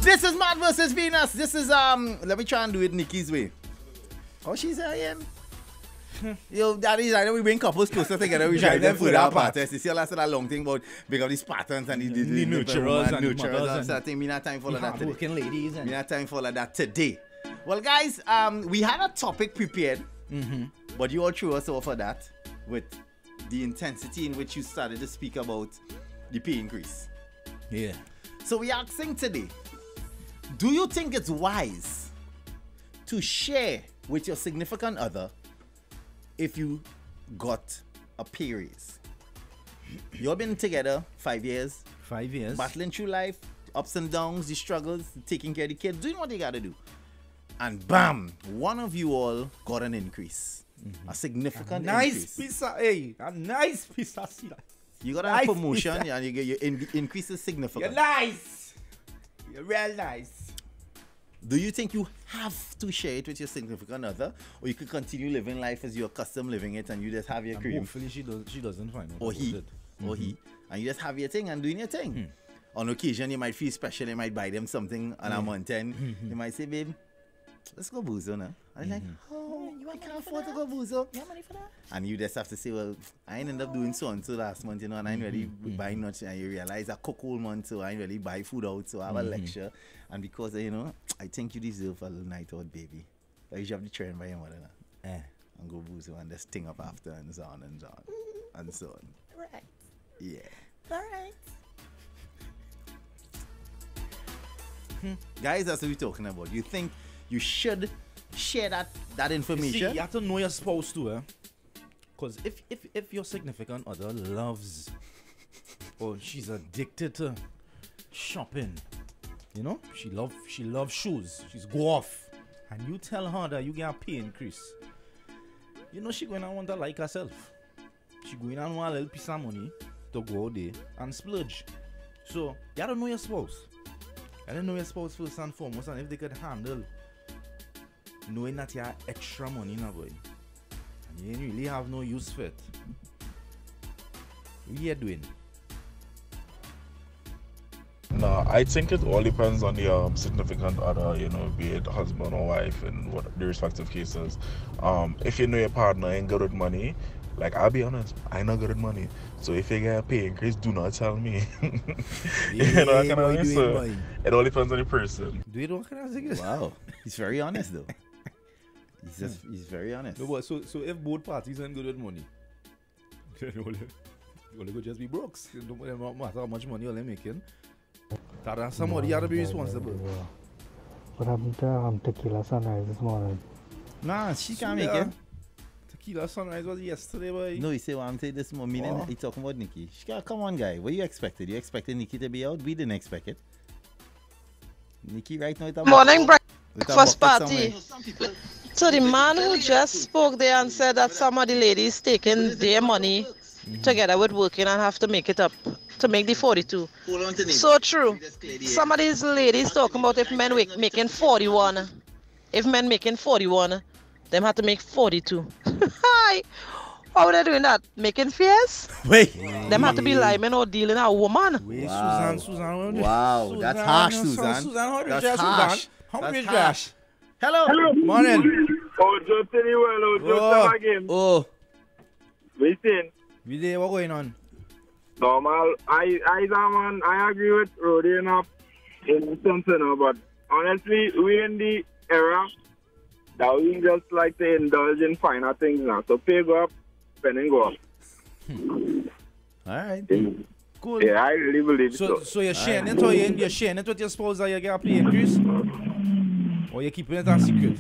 This is Mad versus Venus. This is let me try and do it Nikki's way. How she say Yo, that is, I know we bring couples closer together, we drive them through that part. You see, that's that long thing about big of these patterns and the nurturers and nurturers. So I think we not time for all of that today. Ladies and we not time for all of that today. Well, guys, we had a topic prepared, but you all threw us off of that with the intensity in which you started to speak about the pay increase. Yeah. So we are asking today, do you think it's wise to share with your significant other if you got a pay raise? You've been together 5 years. 5 years. Battling through life, ups and downs, the struggles, taking care of the kids, doing what you gotta do. And bam, one of you all got an increase. A significant increase. A nice piece of shit. You got a promotion and you get your increase is significant. You're nice. You're real nice. Do you think you have to share it with your significant other, or you could continue living life as you're accustomed living it and you just have your cream? Hopefully she doesn't find out. Or he. And you just have your thing and doing your thing. On occasion, you might feel special. You might buy them something on a month end. You might say, babe, let's go boozo now. And they're like, oh, I can't afford to go boozo. You have money for that? And you just have to say, well, I ain't end up doing so and so last month, and I ain't really buy much. And you realize I cook all month, so I ain't really buy food out, so I have a lecture. And because, I think you deserve a little night out, baby. Like you have the train by your mother now. And go boozo and just ting up after and so on and so on. And so on. Right. Yeah. All right. Guys, that's what we're talking about. You think you should share that information? You see, you have to know your spouse too, because if your significant other loves or she's addicted to shopping, she loves shoes, she's go off, and you tell her that you get a pay increase, she going to want to like herself. She going to want a little piece of money to go out there and splurge. So you have to know your spouse. I don't know your spouse first and foremost, and if they could handle knowing that you have extra money in a boy and you ain't really have no use for it, what you doing? No, I think it all depends on the significant other, be it husband or wife in what the respective cases. If you know your partner ain't good with money, like, I'll be honest, I ain't not good at money. So if you get a pay increase, do not tell me. It all depends on the person. Do you know what kind of thing is? Wow. He's very honest though. He's very honest. No, but so if both parties ain't good with money, you only go just be broke. It don't matter how much money you're making. That somebody ought to be responsible. What happened to Tequila Sunrise this morning? Nah, she can't make it. Tequila Sunrise was yesterday, boy. No, you say what I'm saying this morning. He talking about Nikki. Come on, guy. What you expected? You expected Nikki to be out? We didn't expect it. Nikki right now. Morning breakfast party. So the man who just spoke there and said that some of the ladies taking their money together with working and have to make it up to make the 42. So true. Some of these ladies talking about if men making 41. If men making 41. Them have to make 42. Hi. How are they doing that? Making fears? Wait. Them have to be liming or dealing a woman. Wait, wow. Susan. Wow, that's harsh, Susan. That's harsh. How rich Josh? Hello. Morning. Oh, just tell you well, again. Oh. Listen. What going on? Normal. I agree with Rody enough in something, but honestly, we in the era that we just like to indulge in finer things now. So pay go up, spending go up. All right. Cool. Yeah, I really believe so. So you're sharing it, or you're sharing it with your spouse that you get a pay increase? Or you're keeping it a secret?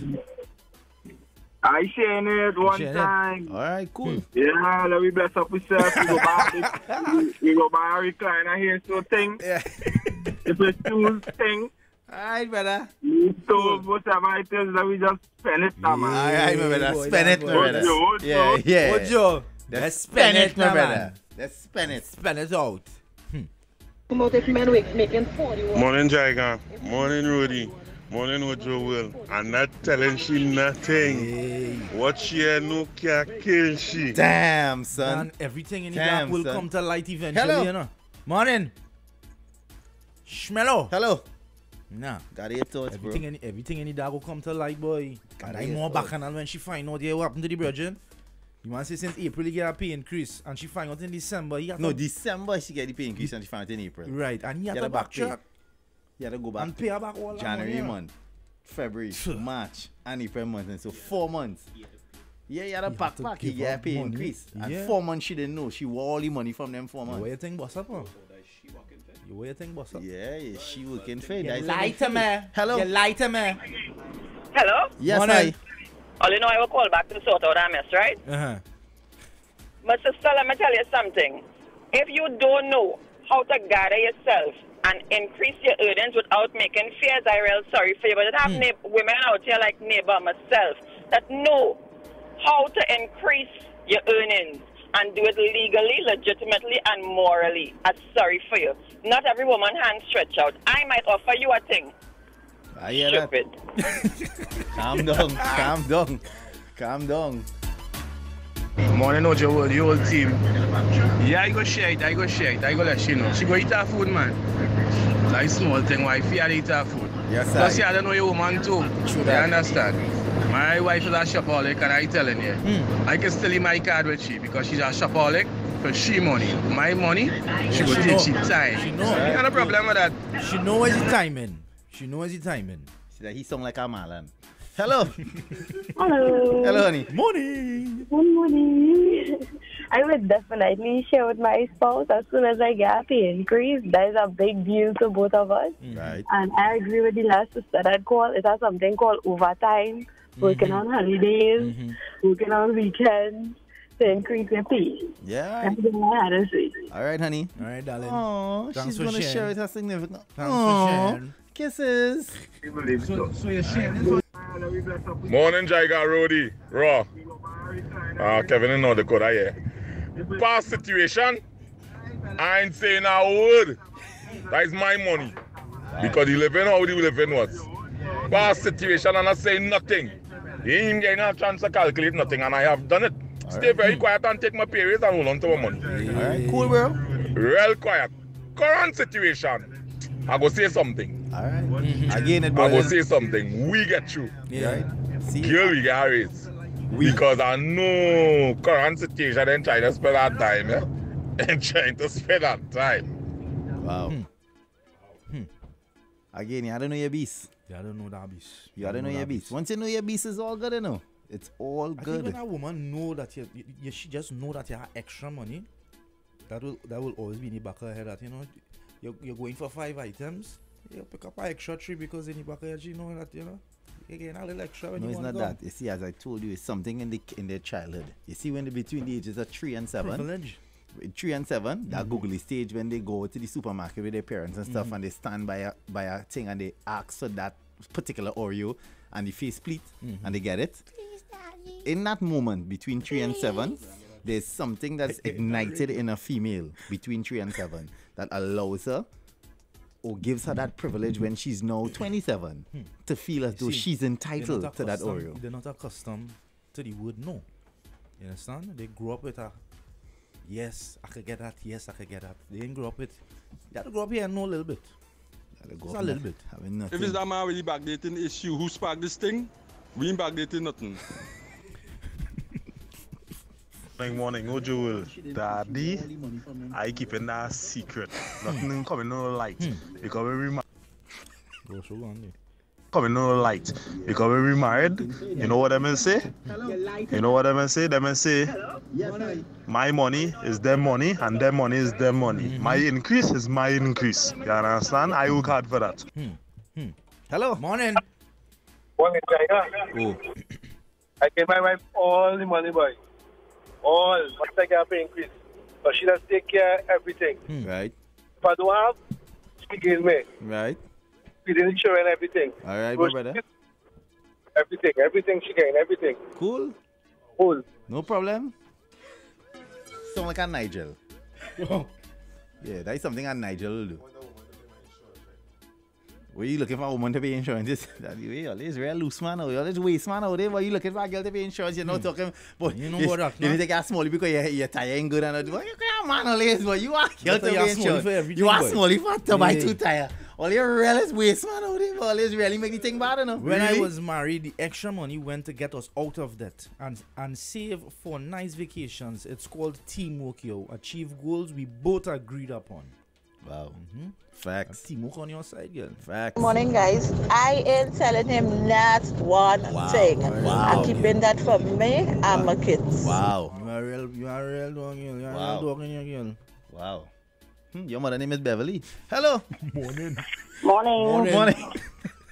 I sharing it one time. All right, cool. Yeah, let me bless up with yourself. We go buy a recliner here, so thing. Yeah. It's a shoes thing. All right, brother. So, whatever it is, that we just spend it, man. All right, my brother. Spend it, my brother. Yeah. Ojo. Let's spend it, my brother. Let's spend it. Spend it out. About if men making 41. Morning, Jaiga. Morning, Rudy. Morning, Ojo Will. I'm not telling she nothing. Hey. What she no can kill she. Damn, son. And everything in the dark will come to light eventually, Hello. you know. Morning. Schmello. Hello. Nah. Got your thoughts, bro. Everything any dog will come to light, boy. And I more bacchanal when she find out what happened to the virgin. You want to say since April he get a pay increase and she find out in December. December she get the pay increase and she find out in April. Right, and he had to backtrack. You had to go back. And pay her back all January month, February, March, and April month. And so 4 months. Yeah, you had to back. He get a pay increase. And 4 months she didn't know. She wore all the money from them 4 months. What you think, boss up? What you think, boss up? Yeah, she working fair. You lie to me. Hello. You lie to me. Hello? Yes, hi. All you know, I will call back to sort out that mess, right? Uh-huh. But sister, let me tell you something. If you don't know how to gather yourself and increase your earnings without making fears, I real sorry for you. But I have women out here like neighbor myself that know how to increase your earnings and do it legally, legitimately, and morally. I'm sorry for you. Not every woman hand stretch out. I might offer you a thing. I hear Stupid. That. Calm down. Morning, know your whole team. Yeah, I go share it. I go let you know. She go eat her food, man. Like small thing, why fear eat her food. Yes, plus, yeah, I don't know your woman too. True you that. understand? My wife is a shopaholic, and I telling you, I can still leave my card with she because she's a shopaholic for she money. My money, she will take she time. She know. Ain't no problem with that. She knows the timing. See that he sound like a Marlon. Hello. Hello. Hello, honey. Morning. Good morning. I would definitely share with my spouse as soon as I get a pay increase. That is a big deal to both of us. Right. And I agree with the last sister that called. It has something called overtime, working on holidays, working on weekends to increase your pay. Yeah. That's what I had to say. All right, honey. All right, darling. Oh, Thanks she's for going to sharing. share with her significant. Thanks for sharing. Kisses. So you're sharing. Morning, Jaiga, Rody, Raw. Kevin in North Dakota, yeah. Past situation, I ain't saying a word. That is my money. Because he living how he living was. Past situation, and I say nothing. He ain't getting a chance to calculate nothing, and I have done it. Stay very quiet and take my pay raise and hold on to my money. All right, cool, bro. Real quiet. Current situation, I go say something. All right. Again, it I go boils. say something. We get through. Yeah. Right. See. Girl, we get a raise. Because I know current situation and trying to spend that time, yeah? And trying to spend that time. Wow. Again, you don't know your beast. Yeah, I don't know that beast. You don't know your beast. Once you know your beast, it's all good, you know. It's all I good. think when a woman know that you she just know that you have extra money, that will always be in the back of her head that, you know, you're going for 5 items, you pick up an extra 3 because in the back of her head, you know that, you know, you're getting a little extra when No, you it's want not to that. You see, as I told you, it's something in their childhood. You see, when they're between the ages of 3 and 7. Privilege. 3 and 7, that googly stage when they go to the supermarket with their parents and stuff, and they stand by a thing and they ask for that particular Oreo and the face plate, and they get it. In that moment between 3 and 7, there's something that's ignited in a female between 3 and 7 that allows her or gives her that privilege when she's now 27 to feel as though she's entitled to that Oreo. They're not accustomed to the word no. You understand? They grew up with a yes, I could get that, yes, I could get that. They didn't grow up with, you have to grow up here and know a little bit. Just a little bit. If it's that man really backdating issue, who sparked this thing? We ain't backdating nothing. Morning, Joel. Daddy, I keeping that secret. Nothing coming no light. Because coming no light. Because when we married, you know what I'm say? You know what I'm say? Them say, my money is their money and their money is their money. My increase is my increase. You understand? I work hard for that. Hello. Morning. Morning, Jaiga. Oh. I gave my wife all the money, boy. All. Once I get a pay increase. But she does take care of everything. Right. If I don't have, she gives me. Right. She didn't insure and everything. All right, So my brother. Everything she getting, everything. Cool. Cool. No problem. Sound like a Nigel. Yeah, that is something a Nigel will do. Were you looking for a woman to pay insurance? You're always real loose man out. You're always waste man out there. Were you looking for a girl to pay insurance? You're not talking, but you know what that, you take a small because your tire ain't good and all. You can't man always, but you are girl to pay insurance. You are small for to buy 2 tires. All your real is waste, man. All this really make the thing bad, enough. When really? I was married, the extra money went to get us out of debt and save for nice vacations. It's called teamwork, yo. Achieve goals we both agreed upon. Wow. Facts. Teamwork on your side, girl. Facts. Morning, guys. I ain't telling him not one thing. Wow. I'm keeping that for me and my kids. Wow. You are real dog, girl. You are real dog in your girl. Wow. Your mother name is Beverly. Hello. Morning. Morning.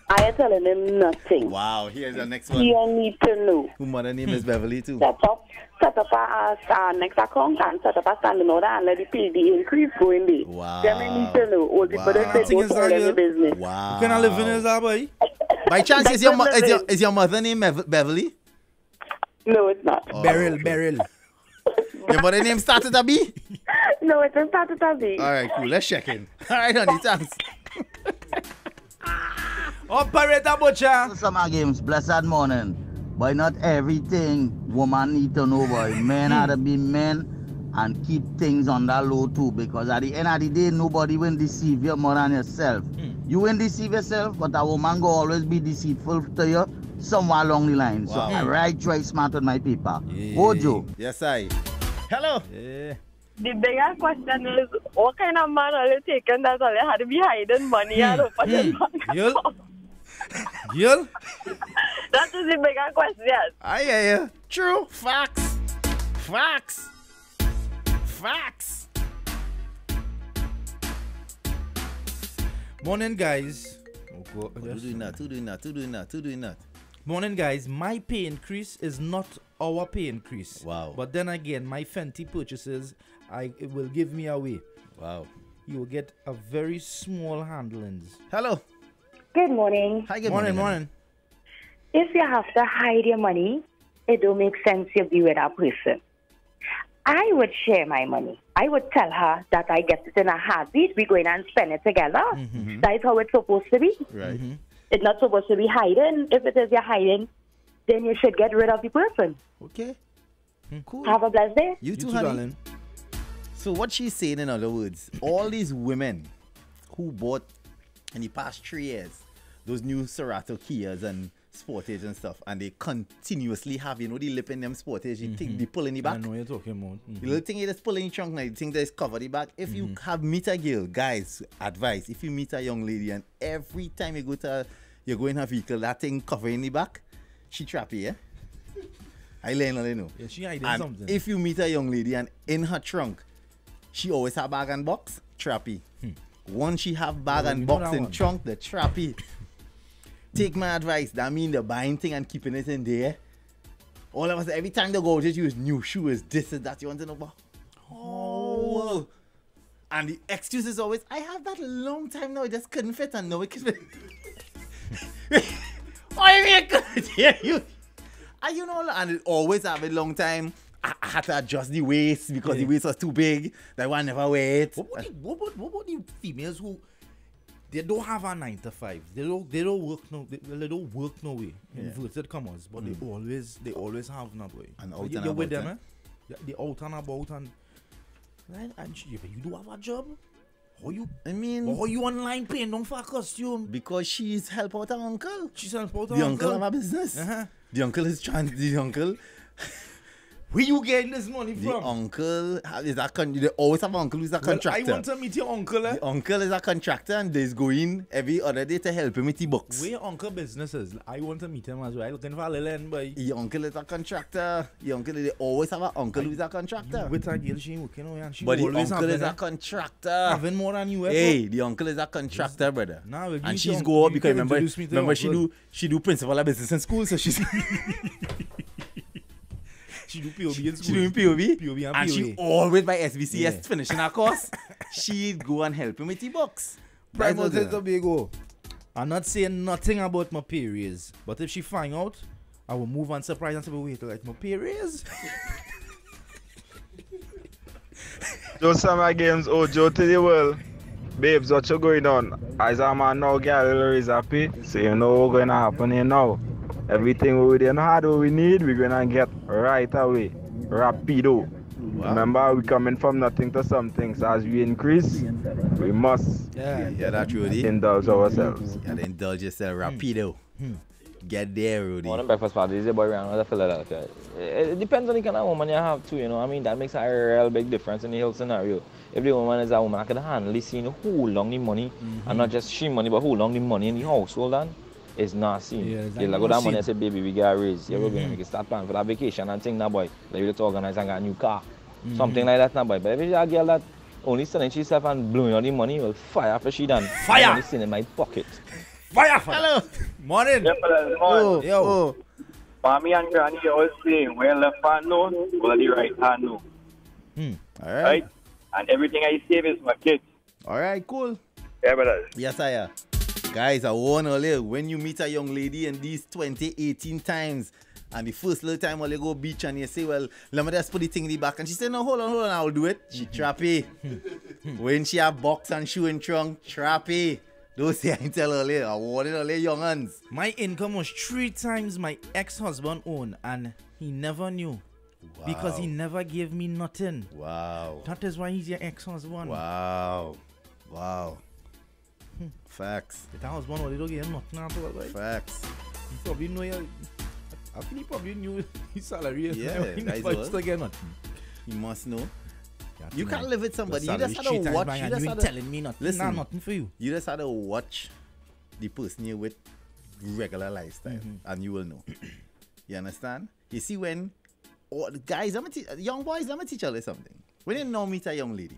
I ain't telling him nothing. Wow. Here's the next one. He don't need to know. Who mother name is Beverly too. Set up a next account and set up a standing order and let the PD increase go in there. Wow. Them need to know. All people don't say don't tell any business. Wow. You cannot live in his boy. By chance, is your mother name Beverly? No, it's not. Oh, Beryl. Your mother name started a B? No, it doesn't start with a B. All right, cool. Let's check in. All right, honey, thanks. Operator Butcher. Summer games, blessed morning. Boy, not everything woman need to know, boy. Men have to be men and keep things on that low too, because at the end of the day, nobody will deceive you more than yourself. You will deceive yourself, but a woman will always be deceitful to you somewhere along the line. Wow. So I right try smart with my people. Yeah. Ojo. Yes, I. Hello. Yeah. The bigger question is, what kind of man are you taking that all had to be hiding money and open his bank account? Girl? That is the bigger question. I hear you. True. Facts. Morning, guys. Who doing that? Morning, guys. My pay increase is not our pay increase. Wow. But then again, my Fenty purchases, it will give me away. Wow. You will get a very small handlings. Hello. Good morning. Hi, good Morning. If you have to hide your money, it don't make sense you be with that person. I would share my money. I would tell her that I get it in a habit. We're going and spend it together. Mm-hmm. That is how it's supposed to be. Right. It's not supposed to be hiding. If it is you're hiding, then you should get rid of the person. Okay. Cool. Have a blessed day. You too, honey. darling. So what she's saying, in other words, all these women who bought in the past 3 years those new Cerato Kias and Sportage and stuff, and they continuously have, the lip in them Sportage, you think they pull in the back. I know you're talking about. The little thing you just pull in the trunk now, you think there's cover the back. If you have meet a girl, guys, advice, if you meet a young lady and every time you go in her vehicle, that thing cover in the back, she trappy, yeah? I know. Yeah, she hiding And something. if you meet a young lady and in her trunk, she always have bag and box, trappy. Once she have bag Well, and you know box that in one. trunk, the trappy. Take my advice. That mean the buying thing and keeping it in there. All of us, every time they go out, just use new shoes, this and that. You want to know about? Oh. And the excuse is always, I have that a long time now, it just couldn't fit, and now it can fit. I mean, it couldn't hear you. And and it always have a long time. I had to adjust the waist because the waist was too big. That one never wear it. What about the females who they don't have a 9 to 5? They don't work no way. Inverted commas, but they always have no way. And out You're and with about, them, eh? They out and about and right. And you do have a job. How you online paying them for a costume? Because she's help out her uncle. She's help out her The uncle have a business. The uncle is trying. The uncle. Where you getting this money The from? uncle is they always have an uncle who's a contractor. I want to meet your uncle. The uncle is a contractor and they's going every other day to help him with the books. Where your uncle business is? I want to meet him as well. Looking for a little end boy. Your uncle is a contractor. They always have an uncle who's a contractor. With a girl, she ain't working on and she But the always uncle is a having contractor. having more than you ever. Hey, the uncle is a contractor, brother. Nah, well, And you she's don't- go up you because can remember introduce me to your she do principal of business in school, so she's She do POB in school. she doing POB, POB and she POA. always by SBCS Yeah. finishing her course. She'd go and help him with the box. Primo Tobago. I'm not saying nothing about my pay raise, but if she find out, I will move and surprise and say, wait, like my pay raise? Just summer games, Ojo to the world. Babes, what you going on? As a man now, girl is happy. So you know what's going to happen here now. Everything we didn't have what we need, we're going to get right away. Rapido. Remember, we coming from nothing to something. So as we increase, we must that's Rudy. indulge ourselves. You gotta indulge yourself rapido. Get there, Rudy. One of the breakfast parties, the boy around with Philadelphia. It depends on the kind of woman you have too, you know. I mean, that makes a real big difference in the whole scenario. If the woman is a woman, I can handle the scene, who long the money, and not just she money, but who long the money in the household, and it's not seen. Yeah, you like go that money and say, baby, we got a raise. You're going to start planning for that vacation and thing now, boy. Like you to organize and get a new car. Something like that now, boy. But if you a girl that only selling herself and blowing all the money, will fire for she done. Fire! Money sitting in my pocket. Fire! Hello! Morning! Yo. Mommy and Granny always saying, where left hand know, where the right hand know. All right. And everything I save is my kids. All right, cool. Yeah, brother. Yes, I am. Guys, I warn earlier, when you meet a young lady in these 20, 18 times, and the first little time when you go beach and you say, well, let me just put the thing in the back. And she said, no, hold on, I'll do it. She trappy. When she have box and shoe and trunk, trappy. Those say I tell earlier, I warn it earlier, young hands. My income was 3 times my ex-husband owned, and he never knew. Wow. Because he never gave me nothing. Wow. That is why he's your ex-husband. Wow. Facts. That husband only don't give nothing at all, right? Facts. He probably know I think he probably knew his salary. Yeah, that's all. He must know. You can't live with somebody. You just had to watch. You just had to telling me nothing. Listen, nothing for you. You just had to watch the person you're with regular lifestyle, and you will know. You understand? You see when the guys, young boys, let me teach you something. When you now meet a young lady,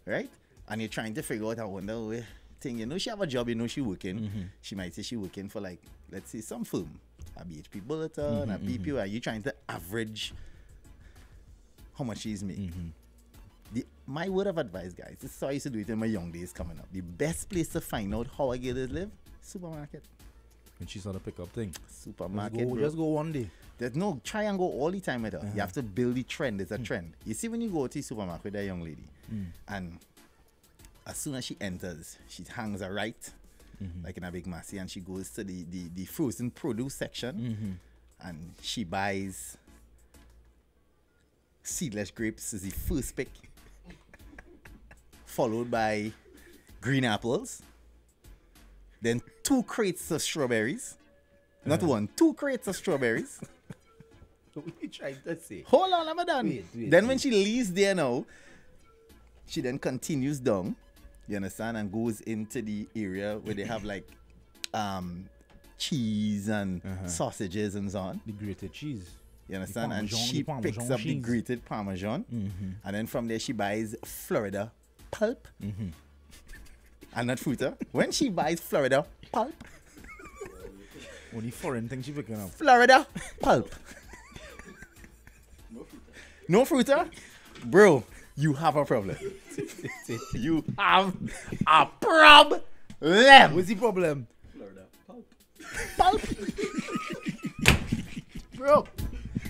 right, and you're trying to figure out, I wonder where thing. You know she have a job. You know she working. She might say she working for like, let's say some firm, a BHP Bulletin, a BP. Are you trying to average how much she's making? My word of advice, guys, this is how I used to do it in my young days coming up. The best place to find out how a girl live, supermarket. When she saw the pickup thing. Supermarket. Just go one day. There's no try and go all the time with her. You have to build the trend. There's a trend. You see when you go to the supermarket with a young lady, and as soon as she enters, she hangs her right, like in a big massy, and she goes to the frozen produce section, and she buys seedless grapes is the first pick, followed by green apples, then 2 crates of strawberries, not 1, 2 crates of strawberries. What are you trying to say? Hold on, I'm done. Wait, then when she leaves there now, she then continues down, you understand, and goes into the area where they have like cheese and sausages and so on. The grated cheese. You understand? And she picks up the grated Parmesan. And then from there she buys Florida pulp. And not fruiter. When she buys Florida pulp. Only foreign thing she picking up. Florida pulp. No fruiter? Bro, you have a problem. You have a problem. What's the problem? Florida pulp. Bro,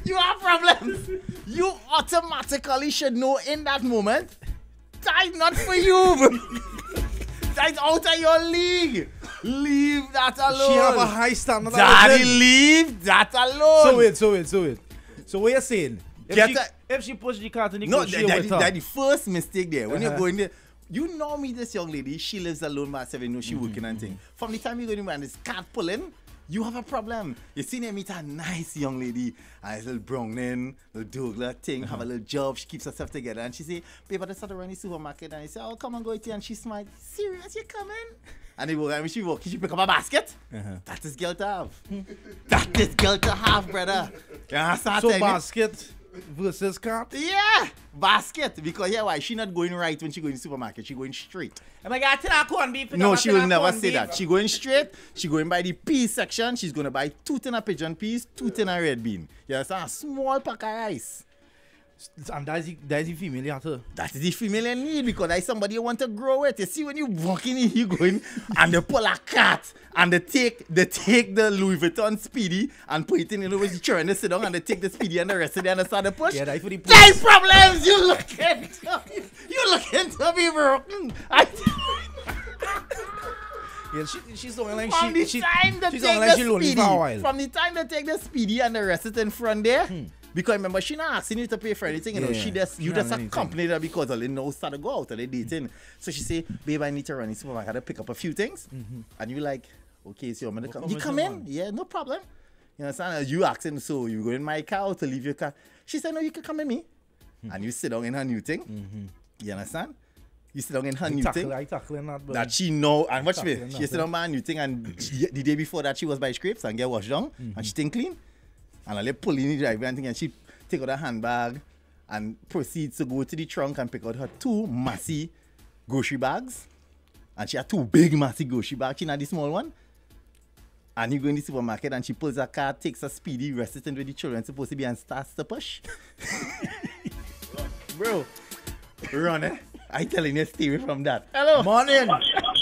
you have problems. You automatically should know in that moment that's not for you. That's out of your league. Leave that alone. She have a high standard. Daddy, leave that alone. So wait. So what you're saying? If she push the cart in the that's the first mistake there. When you're going there, you know me, this young lady, she lives alone by herself, you know she working and thing. From the time you go in and this cart pulling, you have a problem. You see her meet a nice young lady, a little Browning, little Douglas thing, have a little job, she keeps herself together, and she say, babe, I just started running the supermarket, and he say, oh, come and go with you, and she smiled, serious, you coming? And when she walk, she pick up a basket. That is girl to have. That is girl to have, brother. You understand? So basket versus cart? Yeah, basket. Because why? She not going right when she go in the supermarket. She going straight. Am I got to corn beef? No, she will never say that. She going straight. She going by the peas section. She's going to buy 2 tin of pigeon peas, 2 tin of red bean. You understand? A small pack of rice. And that's the female you have to. That is the female you need because that's somebody you want to grow with. You see when you walking in, you going and they pull a cat and they take the Louis Vuitton Speedy and put it in the chair and they sit down and they take the Speedy and the rest of them and they start to push. Yeah, that's for the push. That's problems you looking to be broken. Yeah, she's only like From the time they take the Speedy and the rest of it in front there, Because remember, she not asking you to pay for anything, you know. Yeah, You she just not accompany her because they know start to go out and they dating. So she say, babe, I need to run in the supermarket to pick up a few things. And you like, okay, so I'm gonna come. You come in? Yeah, no problem. You understand? You asking, so you go in my car to leave your car. She said, no, you can come in me. And you sit down in her new thing. You understand? You sit down in her new thing. I tackling that, bro. That she know, and watch me. She sit down by her new thing, and the day before that she was by scrapes and get washed down, and she think clean. And I let pull in the driveway and thing, and she take out her handbag and proceeds to go to the trunk and pick out her 2 massive grocery bags. And she had 2 big massive grocery bags. She not the small one. And you go in the supermarket and she pulls her car, takes a speedy, rests it with the children supposed to be and starts to push. Bro, run it. I telling you, stay away from that. Hello. Morning.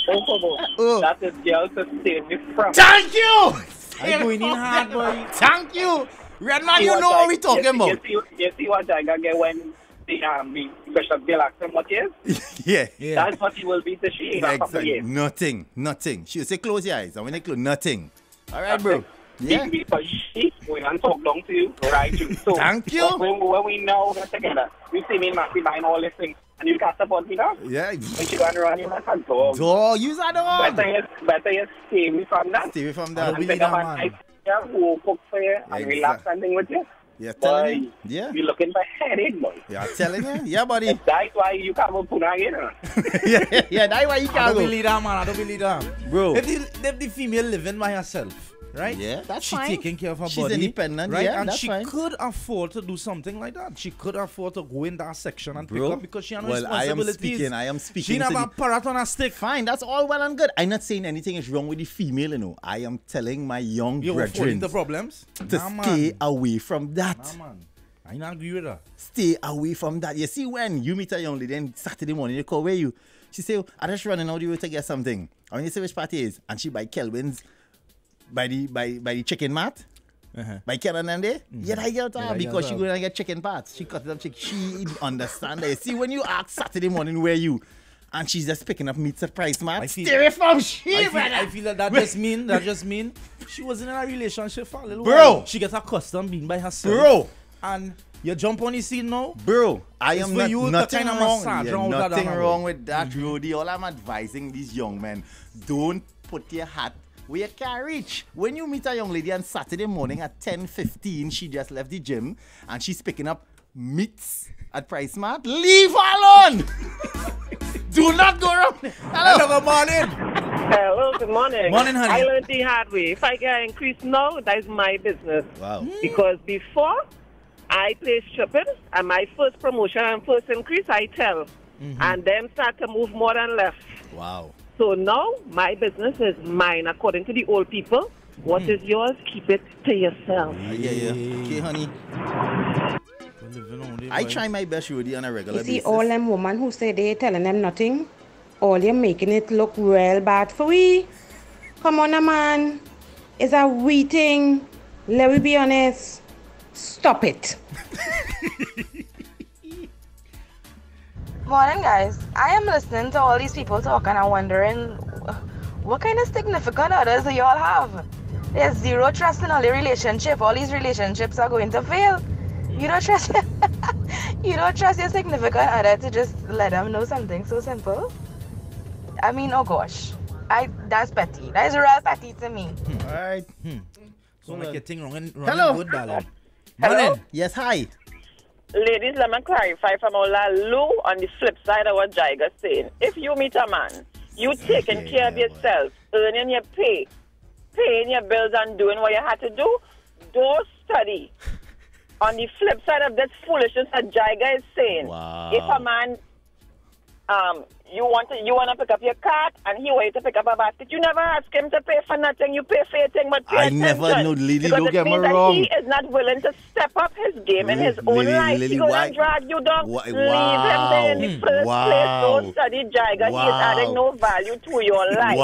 Oh. That is girl to save me from. Thank you. I'm going in hard, boy. Thank you. Red man, you know what we talking about. You see what Jaiga get when the Bishop Bill asked him what is? Yeah. That's what he will be to she in a couple years. Nothing. She will say close your eyes. And when they close, nothing. All right, bro. Yeah. Because she will not talk long to you, right? So thank you. When we know that together, you see me Matthew buying all these things. And you can't support me now? Yeah. When she run around, you like a dog. Dog, use a dog. Better you stay away from that. Stay away from that. And pick up a nice girl who will cook for you and relax and thing with you. Yeah, telling you. Yeah. You're looking for headache, boy. Yeah, telling you. Yeah, buddy. That's why you can't go put on yeah, that's why you can't I go. don't believe that, man. I don't believe that. Bro. If the female living by herself, right? Yeah, that's She's fine. taking care of her She's body. independent, right? yeah, And that's she fine. could afford to do something like that. She could afford to go in that section and pick up because she has no Well, I responsibilities. am speaking. She never parrot on a stick. Fine, that's all well and good. I'm not saying anything is wrong with the female, you know. I am telling my young brethren the problems to stay away from that. Nah, man. I not agree with her. Stay away from that. You see, when you meet a young lady and Saturday morning, you call where you, she say, I just running out the way to get something. And when you say which party is, and she buy Kelvin's by the chicken mat. By Karen and they, I get her because she going to get chicken parts. She cut it up. She understand that. See, when you ask Saturday morning where you, and she's just picking up meat surprise, man. Stay away from she, I feel that just mean she was in a relationship for a little Bro. while. She gets accustomed being by herself. Bro. And you jump on the scene now. Bro, I am not, nothing kind of wrong. massage Yeah, around nothing that wrong with that, Rudy. All I'm advising these young men, don't put your hat where you can't reach. When you meet a young lady on Saturday morning at 10:15, she just left the gym and she's picking up meats at Price Mart, leave her alone. Do not go around. Hello, good morning. Hello, good morning. Morning, honey. I learned the hard way. If I get increased now, that is my business. Wow. Because before I play stripping and my first promotion and first increase, I tell. And then start to move more than left. Wow. So now my business is mine. According to the old people, what is yours, keep it to yourself. Yeah. Okay, honey. I try my best, Rudy, on a regular You see, basis. all them women who say they telling them nothing, all you're making it look real bad for we. Come on, man. It's a we thing. Let me be honest. Stop it. Morning, guys. I am listening to all these people talking and wondering what kind of significant others do y'all have? There's zero trust in all the relationship. All these relationships are going to fail. You don't trust your significant other to just let them know something so simple. I mean, oh gosh. That's petty. That is real petty to me. All right. So make your thing wrong Hello. good, darling. Hello? Morning. Yes, hi. Ladies, let me clarify from Ola Lou on the flip side of what Jaiga saying. If you meet a man, you taking care of yourself, earning your pay, paying your bills and doing what you had to do, don't study. On the flip side of that foolishness that Jaiga is saying, if a man you want to pick up your cart and he wants to pick up a basket, you never ask him to pay for nothing. You pay for your thing, but pay I attention. never know, Lily, Because don't it get me means that wrong. he is not willing to step up his game in his own life. Lily, He gonna why- drag you down. Why- Leave him there in the first place. Don't study Jaiga. He is adding no value to your life.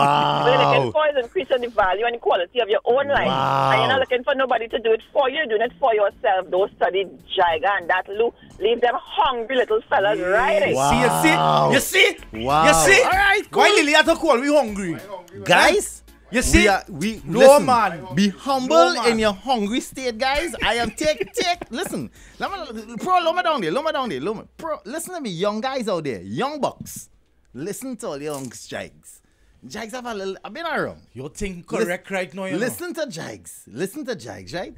You're looking for is increasing the value and the quality of your own life. And you're not looking for nobody to do it for you. You're doing it for yourself. Don't study Jaiga and that Lou. Leave them hungry little fellas right there. You see? Wow. You see? All right, Why Lily had to call we hungry? Guys, You see? Listen, man. Be humble No, man. in your hungry state, guys. I am listen. Lower me down there. Pro, listen to me, young guys out there, young bucks. Listen to all the young Jags. Jags have a bit around. You're thinking correct right now, you know. Listen to Jags. Listen to Jags, right?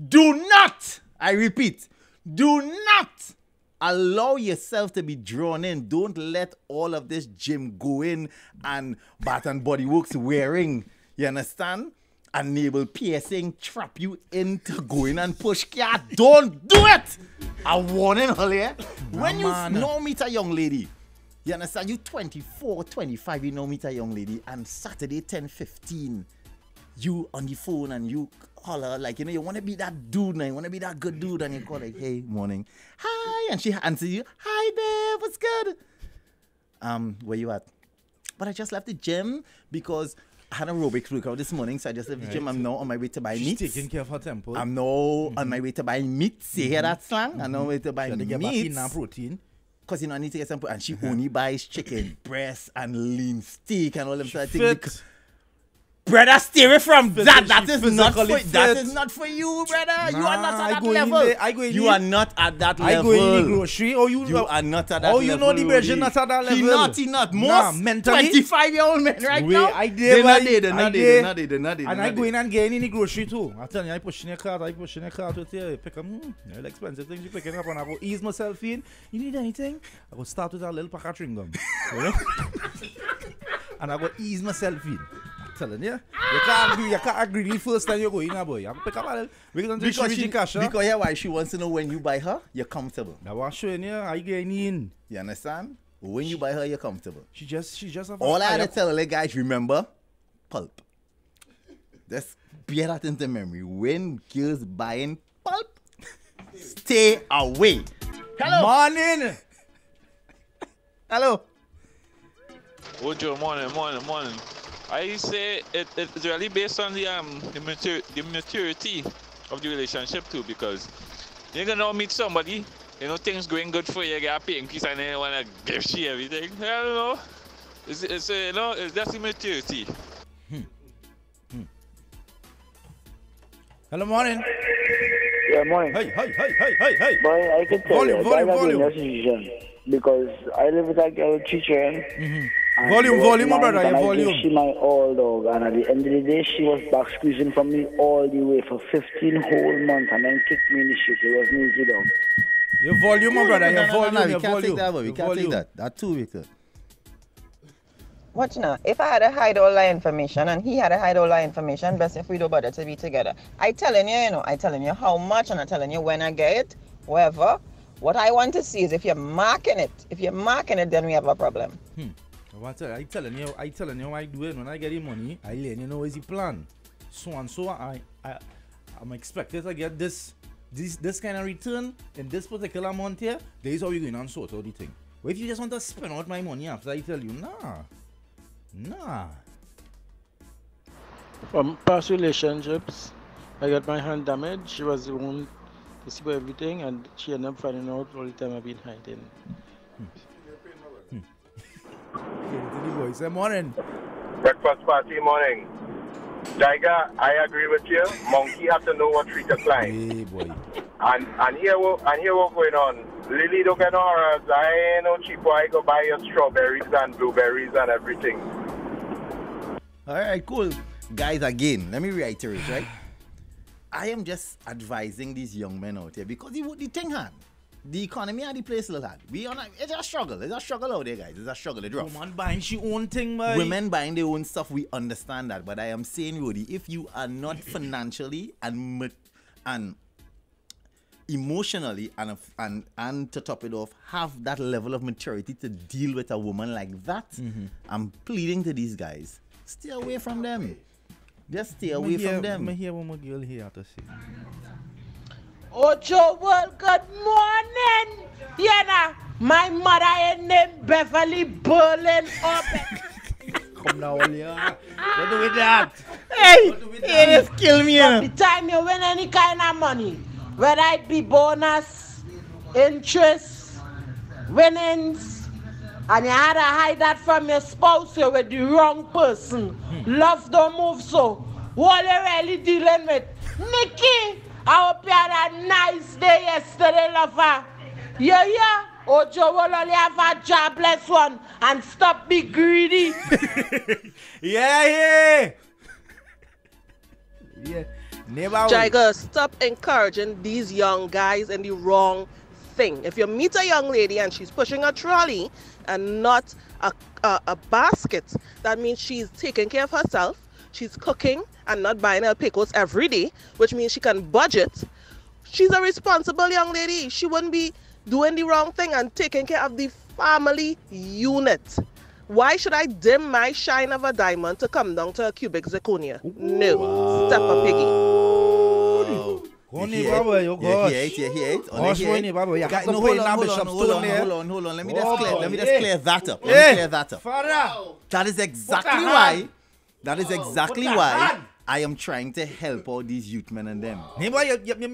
Do not, I repeat, do not allow yourself to be drawn in. Don't let all of this gym going and Bath and Body Works wearing, you understand? And navel piercing trap you into going and push cat. Don't do it! A warning earlier. When you now meet a young lady, you understand? You 24, 25, you know meet a young lady, and Saturday 10:15, you on the phone and you holler like, you know, you want to be that dude now, you want to be that good dude, and you call like, hey, morning, hi, and she answers you, hi babe, what's good? Where you at? But I just left the gym because I had an aerobics workout this morning, so I just left the gym. I'm now on my way to buy meat. She's taking care of her temple. I'm now on my way to buy meat. See hear that slang? I'm now on my way to buy meat. Protein. Because you know I need to get some, and she only buys chicken breast and lean steak and all them sort of things. Brother, stay away from that. That is not for you, brother. You are not at that level. You are not at that level. I go in the grocery, or you are not at that level. Oh, you know the version not at that level. He not. Most mentally 25-year-old men right now. They're not there. And I go in and get in the grocery too. I tell you, I push in your cart with you. Pick up, expensive things you picking up, and I go ease myself in. You need anything? I go start with a little pack of chewing gum. You know? And I go ease myself in. Telling you, you can't agree the first time you go in, boy. You have to pick up a little. Because yeah, why she wants to know when you buy her, you're comfortable. That's what I'm showing you. I get in. You understand? When you buy her, you're comfortable. She just. All I had to tell her, guys, remember, pulp. Just bear that into memory. When girls buying pulp, stay away. Hello. Morning. Hello. Wojo, morning. I say it's really based on the maturity of the relationship too, because you're gonna meet somebody, you know, things going good for you, you get a pay increase, and then you wanna give she everything. I don't know. It's you know, that's the maturity. Hello, morning. Yeah, morning. Hey. Boy, I can tell you, volume. Decision because I live with a girl teacher. Volume, my brother, your volume. She my all dog, and at the end of the day, she was back squeezing from me all the way for 15 whole months, and then kicked me in the shit. It was me, dog. Your volume, my brother, your volume. We can't take that, we can't take that. That's too wicked. Watch now. If I had to hide all that information and he had to hide all that information, best if we don't bother to be together. I telling you how much, and I'm telling you when I get it, wherever. What I want to see is if you're marking it. If you're marking it, then we have a problem. I telling you I do it. When I get the money, I let you know is the plan. So I'm expected to get this kind of return in this particular month here. There is how we're going to sort out the thing. But if you just want to spend out my money after, I tell you, nah. From past relationships, I got my hand damaged. She was the one to see everything, and she ended up finding out all the time I've been hiding. Morning. Breakfast party morning. Jaiga, I agree with you. Monkey have to know what treat a client. Hey boy. And here what going on. Lily don't get no herbs. I ain't no cheap. I go buy your strawberries and blueberries and everything. Alright, cool. Guys, again, let me reiterate, right? I am just advising these young men out here because the thing hard. The economy and the place look hard. It's a struggle. It's a struggle out there, guys. It's a struggle. It's rough. Women buying their own thing, man. Women buying their own stuff, we understand that. But I am saying, Rudy, if you are not financially and emotionally and to top it off, have that level of maturity to deal with a woman like that, I'm pleading to these guys. Stay away from them. Just stay away from them. I hear one more girl here to say. Ocho, well, good morning. Yana, my mother in name Beverly Berlin open. Come now, Olia. What do with that? Hey, it just kill me. From the time you win any kind of money, whether it be bonus, interest, winnings, and you had to hide that from your spouse, you're with the wrong person. Love don't move so. What are you really dealing with? Nikki, I hope you had a nice day yesterday, lover. Yeah. Ojo will only have a jobless one and stop be greedy. Yeah. Never Jaiga, stop encouraging these young guys in the wrong thing. If you meet a young lady and she's pushing a trolley and not a basket, that means she's taking care of herself, she's cooking and not buying her pickles every day, which means she can budget. She's a responsible young lady. She wouldn't be doing the wrong thing and taking care of the family unit. Why should I dim my shine of a diamond to come down to a cubic zirconia? No. Step up, piggy. Hold on. Let me just clear that up. That is exactly why I am trying to help all these youth men and them. You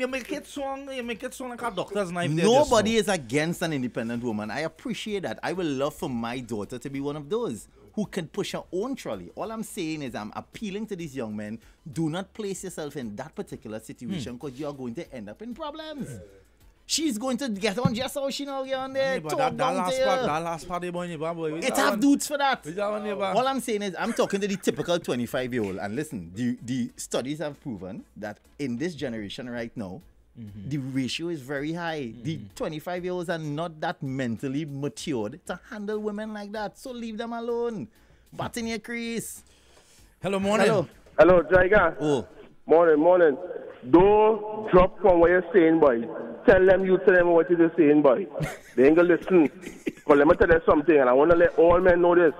make it sound like a doctor's knife. Nobody is against an independent woman. I appreciate that. I would love for my daughter to be one of those who can push her own trolley. All I'm saying is I'm appealing to these young men. Do not place yourself in that particular situation because you're going to end up in problems. She's going to get on just how she now get on there. That last part, it have dudes for that. All I'm saying is I'm talking to the typical 25-year-old. And listen, the studies have proven that in this generation right now, the ratio is very high. The 25-year-olds are not that mentally matured to handle women like that. So leave them alone. Bat in your crease. Hello, morning. Hello, Jaiga. Oh. Morning. Don't drop from what you're saying, boy. Tell them what you're saying, boy. They ain't gonna listen. But let me tell you something, and I want to let all men know this.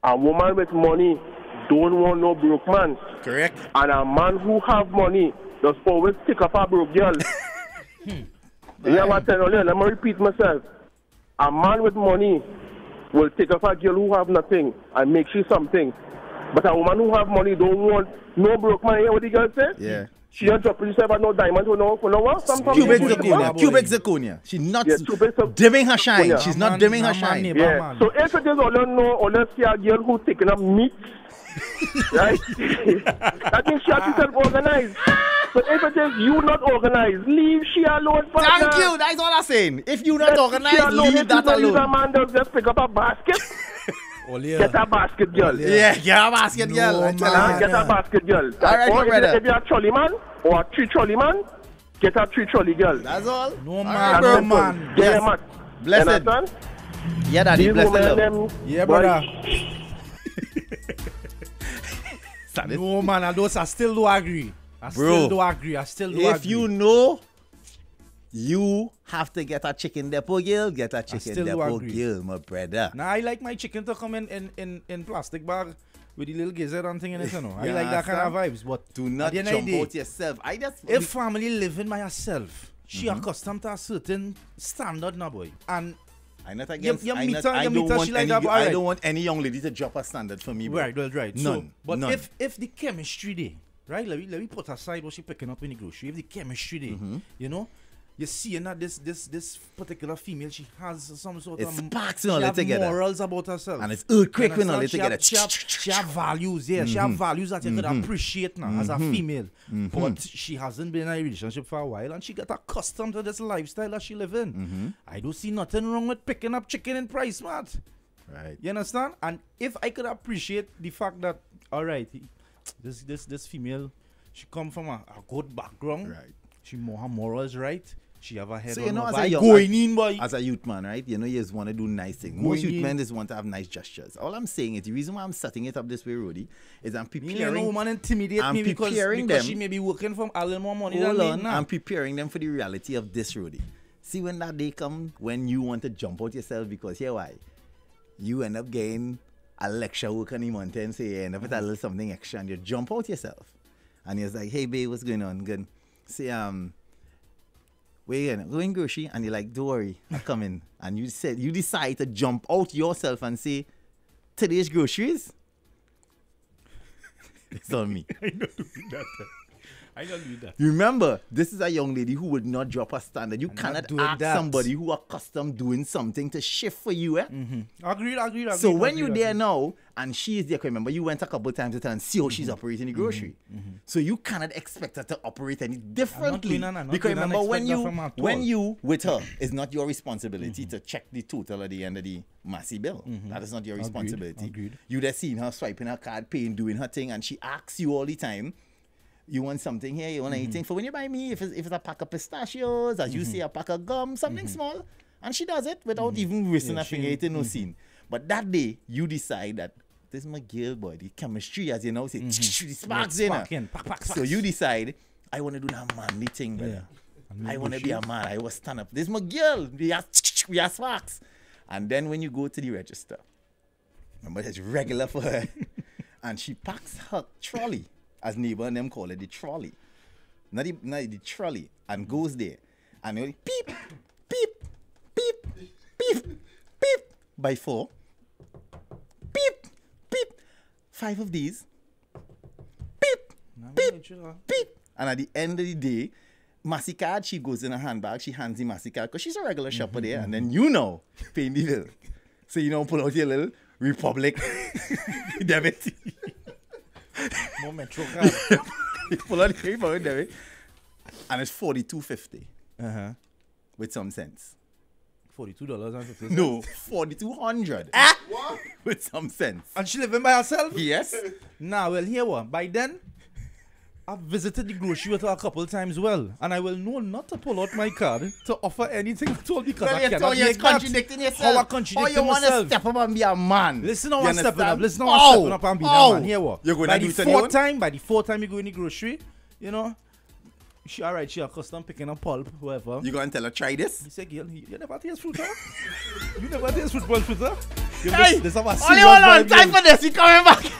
A woman with money don't want no broke man. Correct. And a man who have money does always pick up a broke girl. You know what I'm telling you? Let me repeat myself. A man with money will take up a girl who have nothing and make she something. But a woman who have money don't want no broke man. You hear what the girl say? Yeah. She don't drop herself at no diamond for no what? Cubic zirconia. She's not dimming her shine. She's not dimming her shine. Yeah. So if it is all you know, or let's see a girl who taking up meat, right? That means she has to self-organize. So if it is you not organized, leave she alone. Thank you. That's all I'm saying. If you not organized, leave that alone. A man does just pick up a basket. Get a basket girl. Yeah, get a basket girl. Get a basket girl. All right, or brother. If you're a trolley man or a three trolley man, get a three trolley girl. That's all. No man. Get a man. Blessed. Yeah, daddy. Blessed. Yeah, brother. No man, I still do agree. I still do agree. If you know you have to get a chicken depot girl, get a chicken depot girl, my brother. Nah, I like my chicken to come in plastic bag with the little gizzard and thing in it, you know. I like that kind of vibes, but do not jump out yourself. If family living by herself, she accustomed to a certain standard now, boy. And I'm not against. I don't want any young lady to drop a standard for me, bro. Right. None. So, but none. if the chemistry there, right? Let me put aside what she picking up in the grocery. If the chemistry there, you know. You see that this particular female, she has some sort of sparks together. Morals about herself. And it's earthquake when all together. She have values, yeah. She have values that you could appreciate now as a female. But she hasn't been in a relationship for a while and she got accustomed to this lifestyle that she live in. I don't see nothing wrong with picking up chicken in Price Mart. Right. You understand? And if I could appreciate the fact that, all right, this female, she come from a good background. Right. She her morals right. She have a head so, on her back. Boy. As a youth man, right? You know, you just want to do nice things. Most youth men just want to have nice gestures. All I'm saying is the reason why I'm setting it up this way, Rudy, is I'm preparing. No woman intimidate me because she may be working from a little more money than me. I'm preparing them for the reality of this, Rudy. See when that day come when you want to jump out yourself because here why? You end up getting a lecture work on the mountain, say, you end up with a little something extra and you jump out yourself. And you're like, hey babe, what's going on? Good. Say, we're going grocery, and you're like, don't worry, I'm coming. And you decide to jump out yourself and say, today's groceries? It's on me. I know doing that. I don't do that. You remember, this is a young lady who would not drop a standard. You cannot ask somebody who accustomed doing something to shift for you. Agreed. So when you're there now, and she is there, remember, you went a couple of times to tell and see how she's operating the grocery. So you cannot expect her to operate any differently. Because remember, when you with her, it's not your responsibility to check the total at the end of the massive bill. That is not your responsibility. Agreed. You just seen her swiping her card, paying, doing her thing, and she asks you all the time, you want something here, you want anything for when you buy me, if it's a pack of pistachios, as you say, a pack of gum, something small. And she does it without even wasting a finger, it ain't no scene. But that day, you decide that this is my girl, boy, the chemistry, as you know, say, the sparks in. So you decide, I want to do that manly thing, brother. I want to be a man, I will stand up. This is my girl, we are sparks. And then when you go to the register, remember, it's regular for her. And she packs her trolley, as neighbor and them call it, the trolley. Not the trolley. And goes there. And you beep, beep, beep, beep, beep. By 4. Beep, beep. 5 of these. Beep, beep, beep. And at the end of the day, Massy card, she goes in her handbag, she hands the Massy card, because she's a regular shopper there. And then paying the bill. So pull out your little Republic debit. Metro card. Pull out the Republic debit. And it's $42.50. With some sense. $42.50? No, $4,200. What? With some sense. And she living by herself? Yes. Now, well, here what? By then, I've visited the grocery with her a couple times and I will know not to pull out my card to offer anything at all because I cannot make contradicting that. yourself. How I contradicting you want to myself? step up and be a man. Listen how I'm stepping up. Listen how Oh, I'm stepping up and being a man. Here what? You're going by to do the it on your fourth by the fourth time you go in the grocery, she alright, she accustomed picking up pulp, whoever. You going to tell her, try this? You say, girl, you never taste fruit, huh? You never taste football fruit, huh? Hey, this only hold on, time for this, you coming back.